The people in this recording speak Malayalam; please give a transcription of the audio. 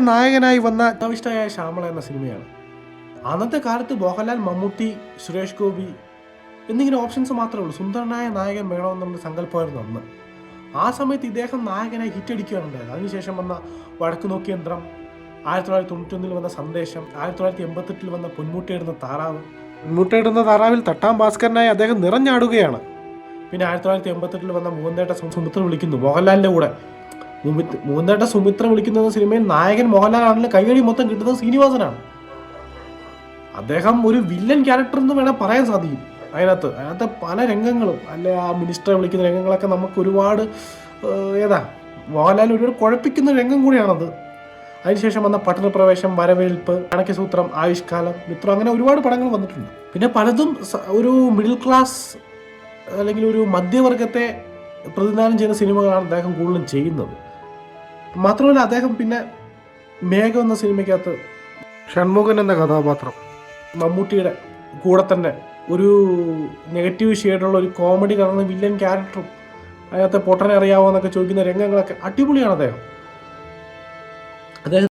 നായകനായി വന്ന അവിഷ്ടയായ ശ്യാമള എന്ന സിനിമയാണ്. അന്നത്തെ കാലത്ത് മോഹൻലാൽ, മമ്മൂട്ടി, സുരേഷ് ഗോപി എന്നിങ്ങനെ ഓപ്ഷൻസ് മാത്രമേ ഉള്ളൂ. സുന്ദരനായ നായകൻ വേണമെന്നുള്ള സങ്കല്പമായിരുന്നു അന്ന്. ആ സമയത്ത് ഇദ്ദേഹം നായകനായി ഹിറ്റടിക്കുകയാണ് ഉണ്ടായത്. അതിനുശേഷം വന്ന വടക്ക് നോക്കി യന്ത്രം, 1991 വന്ന സന്ദേശം, 1988 വന്ന പൊന്മുട്ടയിടുന്ന താറാവ്. പൊന്മുട്ടയിടുന്ന താറാവിൽ തട്ടാം ഭാസ്കരനായി അദ്ദേഹം നിറഞ്ഞാടുകയാണ്. പിന്നെ 1988 വന്ന മൂന്നേട്ട സുമിത്ര വിളിക്കുന്നു മോഹൻലാലിൻ്റെ കൂടെ. മൂന്നേട്ട സുമിത്ര വിളിക്കുന്ന സിനിമയിൽ നായകൻ മോഹൻലാൽ ആണെങ്കിലും കൈയടി മൊത്തം കിട്ടുന്നത് ശ്രീനിവാസനാണ്. അദ്ദേഹം ഒരു വില്ലൻ ക്യാരക്ടർ എന്ന് വേണേൽ പറയാൻ സാധിക്കും. അതിനകത്തെ പല രംഗങ്ങളും, അല്ലെ ആ മിനിസ്റ്ററെ വിളിക്കുന്ന രംഗങ്ങളൊക്കെ നമുക്ക് ഒരുപാട് മോഹൻലാൽ ഒരുപാട് കുഴപ്പിക്കുന്ന രംഗം കൂടിയാണത്. അതിനുശേഷം വന്ന പട്ടണപ്രവേശം, വരവേൽപ്പ്, കണക്കസൂത്രം, ആയുഷ്കാലം, മിത്രം, അങ്ങനെ ഒരുപാട് പടങ്ങൾ വന്നിട്ടുണ്ട്. പിന്നെ പലതും ഒരു മിഡിൽ ക്ലാസ് അല്ലെങ്കിൽ ഒരു മധ്യവർഗത്തെ പ്രതിനിധാനം ചെയ്യുന്ന സിനിമകളാണ് അദ്ദേഹം കൂടുതലും ചെയ്യുന്നത്. മാത്രമല്ല അദ്ദേഹം പിന്നെ മേഘം എന്ന സിനിമയ്ക്കകത്ത് ഷൺമുഖൻ എന്ന കഥാപാത്രം മമ്മൂട്ടിയുടെ കൂടെ തന്നെ ഒരു നെഗറ്റീവ് ഷെയ്ഡുള്ള ഒരു കോമഡി കലർന്ന വില്ലൻ ക്യാരക്ടറും, അതിനകത്ത് പൊട്ടനെ അറിയാവോ എന്നൊക്കെ ചോദിക്കുന്ന രംഗങ്ങളൊക്കെ അടിപൊളിയാണ് അദ്ദേഹം.